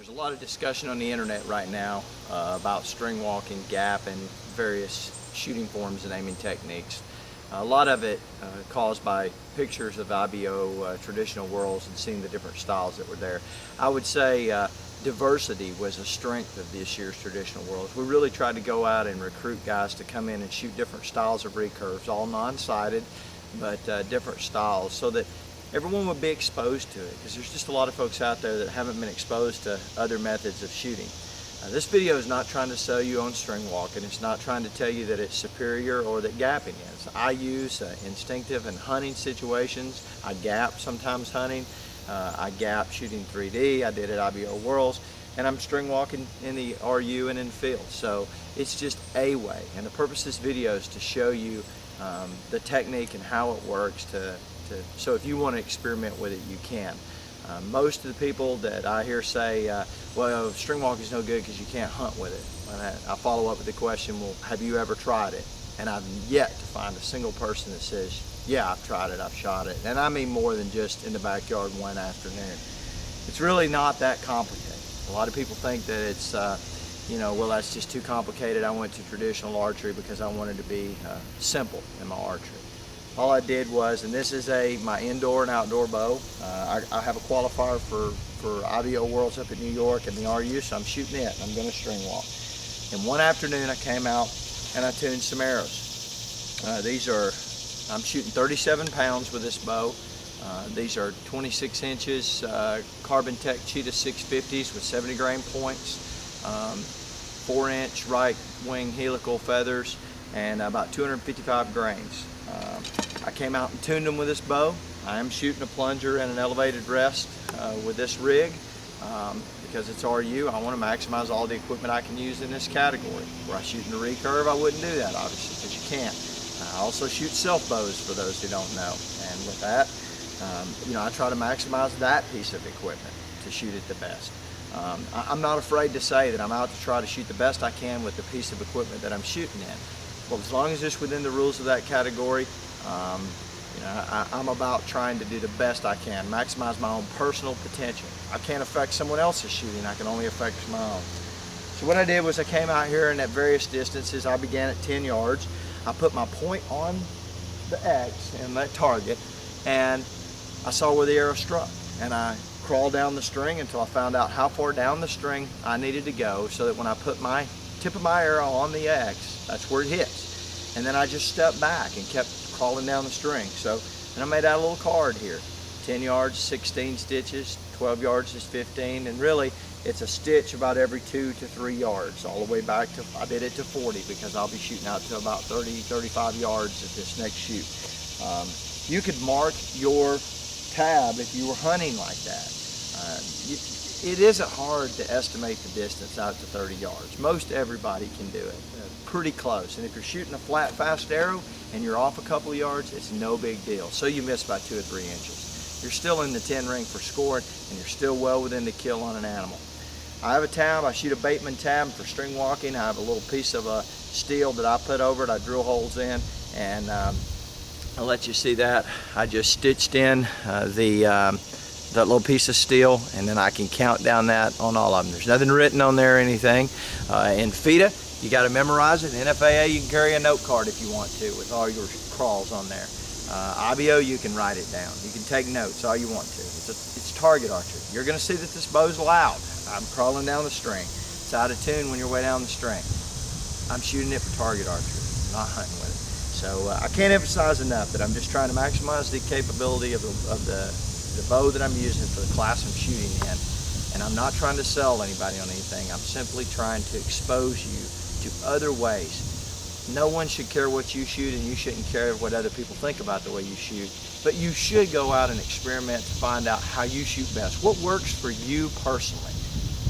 There's a lot of discussion on the internet right now about string walking, gap, and various shooting forms and aiming techniques. A lot of it caused by pictures of IBO traditional whirls and seeing the different styles that were there. I would say diversity was a strength of this year's traditional whirls. We really tried to go out and recruit guys to come in and shoot different styles of recurves, all non-sighted, but different styles, so that everyone would be exposed to it, because there's just a lot of folks out there that haven't been exposed to other methods of shooting. This video is not trying to sell you on string walking. It's not trying to tell you that it's superior or that gapping is. I use instinctive and hunting situations. I gap sometimes hunting. I gap shooting 3D. I did it IBO whirls, and I'm string walking in the RU and in field. So it's just a way, and the purpose of this video is to show you the technique and how it works so if you want to experiment with it, you can. Most of the people that I hear say, well, string walking is no good because you can't hunt with it. And I follow up with the question, well, have you ever tried it? And I've yet to find a single person that says, yeah, I've tried it, I've shot it. And I mean more than just in the backyard one afternoon. It's really not that complicated. A lot of people think that it's, well, that's just too complicated. I went to traditional archery because I wanted to be simple in my archery. All I did was, and this is my indoor and outdoor bow. I have a qualifier for IBO Worlds up in New York and the RU, so I'm shooting it. I'm going to string walk. And one afternoon I came out and I tuned some arrows. I'm shooting 37 pounds with this bow. These are 26 inches Carbon Tech Cheetah 650s with 70 grain points, 4-inch right wing helical feathers, and about 255 grains. I came out and tuned them with this bow. I am shooting a plunger and an elevated rest with this rig because it's RU. I want to maximize all the equipment I can use in this category. Where I shoot in the recurve, I wouldn't do that, obviously, because you can't. I also shoot self bows, for those who don't know, and with that, I try to maximize that piece of equipment to shoot it the best. I'm not afraid to say that I'm out to try to shoot the best I can with the piece of equipment that I'm shooting in. Well, as long as it's within the rules of that category, I'm about trying to do the best I can, maximize my own personal potential. I can't affect someone else's shooting, I can only affect my own. So what I did was I came out here, and at various distances, I began at 10 yards. I put my point on the X and that target, and I saw where the arrow struck. And I crawled down the string until I found out how far down the string I needed to go, so that when I put my tip of my arrow on the X, that's where it hits. And then I just stepped back and kept crawling down the string. So, and I made out a little card here. 10 yards, 16 stitches, 12 yards is 15, and really it's a stitch about every 2 to 3 yards, all the way back to, I did it to 40 because I'll be shooting out to about 30, 35 yards at this next shoot. You could mark your tab if you were hunting like that. It isn't hard to estimate the distance out to 30 yards. Most everybody can do it, pretty close. And if you're shooting a flat, fast arrow and you're off a couple of yards, it's no big deal. So you miss by 2 or 3 inches. You're still in the 10 ring for scoring, and you're still well within the kill on an animal. I have a tab. I shoot a Bateman tab for string walking. I have a little piece of steel that I put over it. I drill holes in, and I'll let you see that. I just stitched in that little piece of steel, and then I can count down that on all of them. There's nothing written on there or anything. In FITA, you got to memorize it. In FAA, you can carry a note card if you want to with all your crawls on there. IBO, you can write it down. You can take notes all you want to. It's target archery. You're going to see that this bow's loud. I'm crawling down the string. It's out of tune when you're way down the string. I'm shooting it for target archery, not hunting with it. So I can't emphasize enough that I'm just trying to maximize the capability of the bow that I'm using for the class I'm shooting in. And I'm not trying to sell anybody on anything. I'm simply trying to expose you to other ways. No one should care what you shoot, and you shouldn't care what other people think about the way you shoot. But you should go out and experiment to find out how you shoot best. What works for you personally?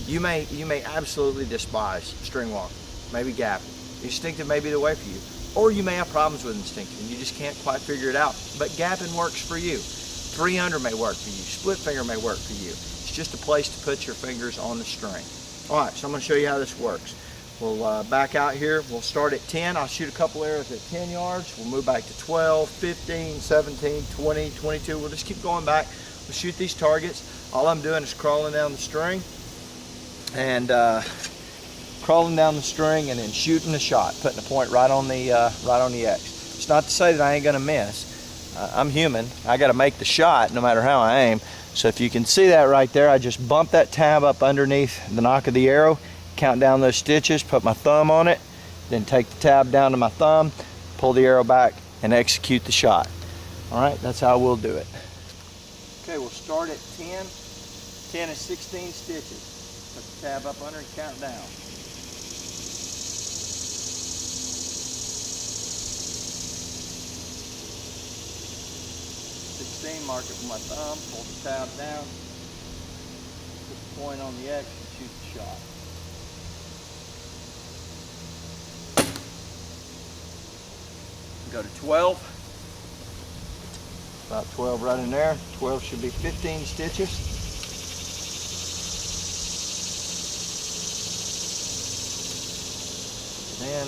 You may absolutely despise string walking, maybe gapping. Instinctive may be the way for you. Or you may have problems with instinctive and you just can't quite figure it out. But gapping works for you. 3-under may work for you. Split finger may work for you. It's just a place to put your fingers on the string. All right, so I'm going to show you how this works. We'll back out here. We'll start at 10. I'll shoot a couple arrows at 10 yards. We'll move back to 12, 15, 17, 20, 22. We'll just keep going back. We'll shoot these targets. All I'm doing is crawling down the string, and crawling down the string and then shooting the shot, putting the point right on the X. It's not to say that I ain't gonna miss. I'm human. I got to make the shot no matter how I aim. So if you can see that right there, I just bump that tab up underneath the nock of the arrow, count down those stitches, put my thumb on it, then take the tab down to my thumb, pull the arrow back, and execute the shot. All right, that's how we'll do it. Okay, we'll start at 10. 10 is 16 stitches. Put the tab up under and count down. 16, mark it with my thumb, pull the tab down, put the point on the X and shoot the shot. Go to 12. About 12 right in there. 12 should be 15 stitches. Then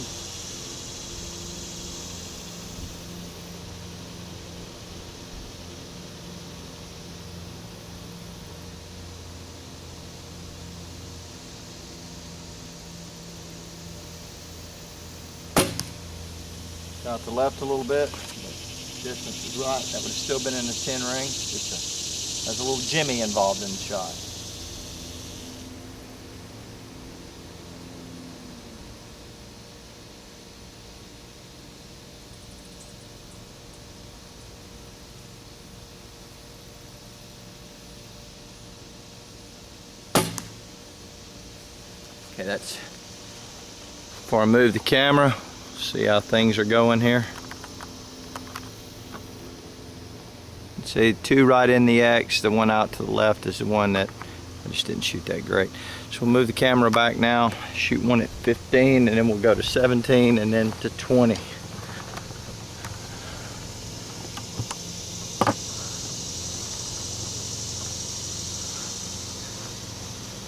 out the left a little bit, but distance is right. That would have still been in the 10 ring. There's a little jimmy involved in the shot. Okay, that's before I move the camera. See how things are going here. See, 2 right in the X. The one out to the left is the one that I just didn't shoot that great. So we'll move the camera back now, shoot one at 15, and then we'll go to 17 and then to 20.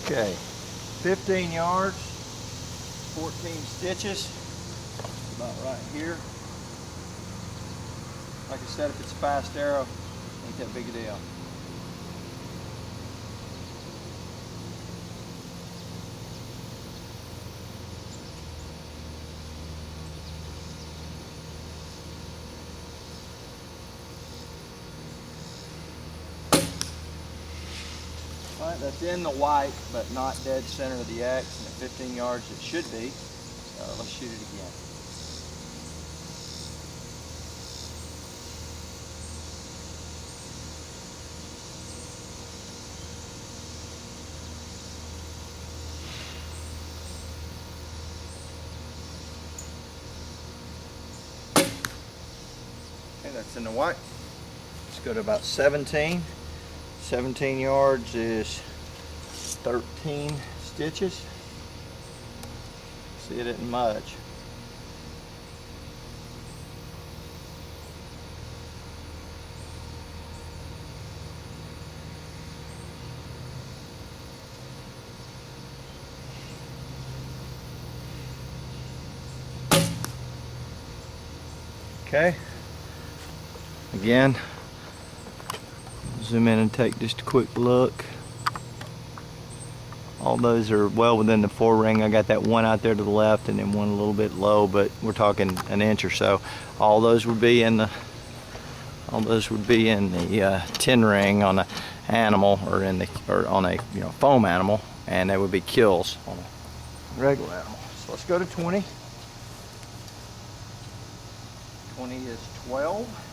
Okay, 15 yards, 14 stitches. About right here. Like I said, if it's a fast arrow, ain't that big a deal. Alright, that's in the white, but not dead center of the X, and at 15 yards it should be. Let's shoot it again. Okay, that's in the white. Let's go to about 17. 17 yards is 13 stitches. See, it isn't much. Okay, again, zoom in and take just a quick look. All those are well within the 4 ring. I got that one out there to the left and then one a little bit low, but we're talking an inch or so. All those would be in the 10 ring on an animal, or on a foam animal, and they would be kills on a regular animal. So let's go to 20. 20 is 12.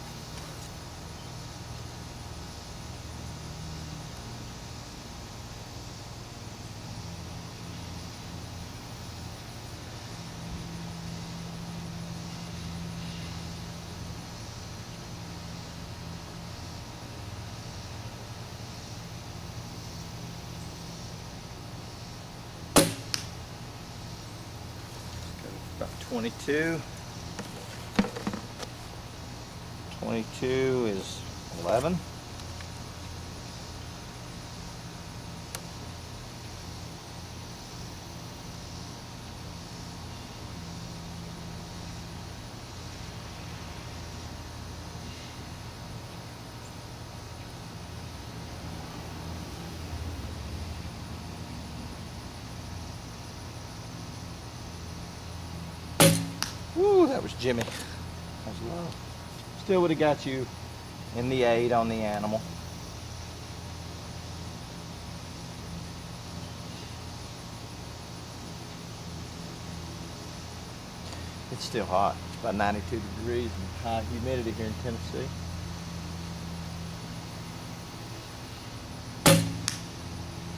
About 22. 22 is 11. that was Jimmy. That was low. Still would have got you in the 8 on the animal. It's still hot. It's about 92 degrees and high humidity here in Tennessee.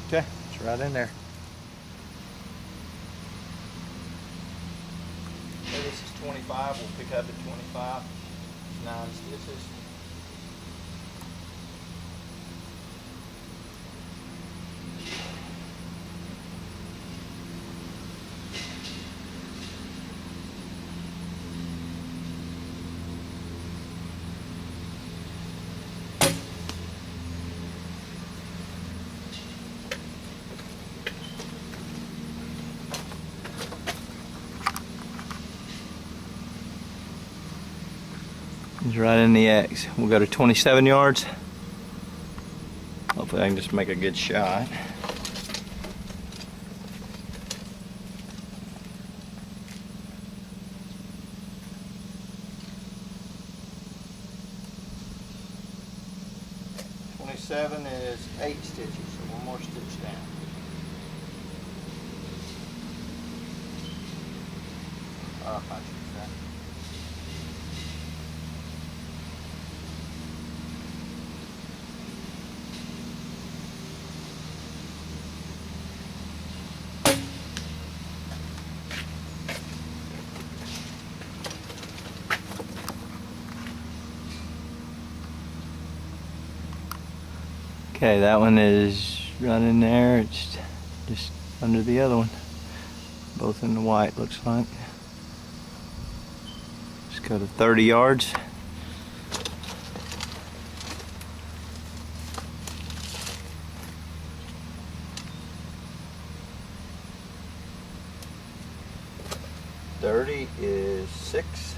Okay, it's right in there. Okay, this is 25. We'll pick up at 25. 9 stitches. It's right in the X. We'll go to 27 yards. Hopefully I can just make a good shot. Seven is 8 stitches, so one more stitch down. Up, I should say. Okay, that one is right in there. It's just under the other one. Both in the white, looks like. Just go to 30 yards. $30 is 6.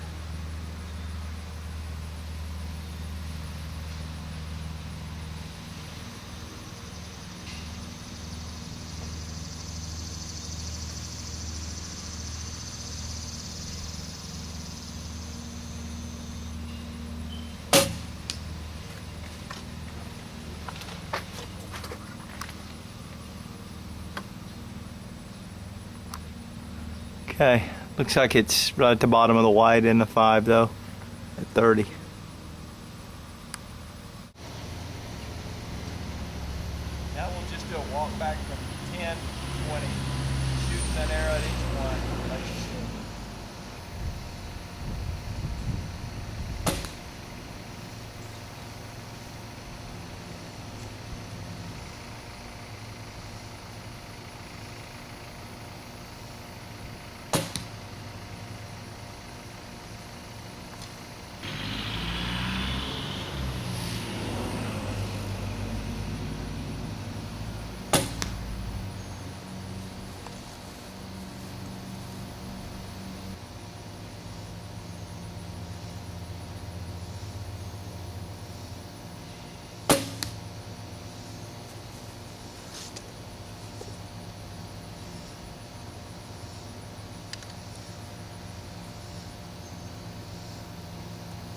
Okay, looks like it's right at the bottom of the white in the 5 though, at 30. Now we'll just do a walk back from 10 to 20, shooting that arrow at each one. Like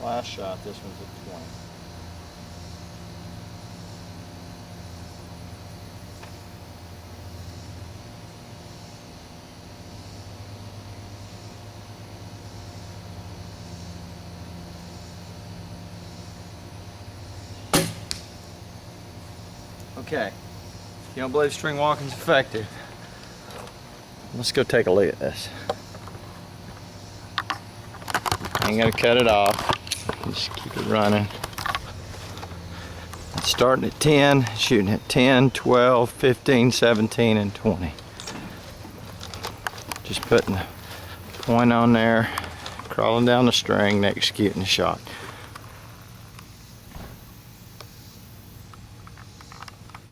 last shot, this one's at 20. Okay, you don't believe string walking is effective? Let's go take a look at this. Ain't gonna cut it off. Just keep it running. It's starting at 10, shooting at 10, 12, 15, 17, and 20. Just putting the point on there, crawling down the string, and executing the shot.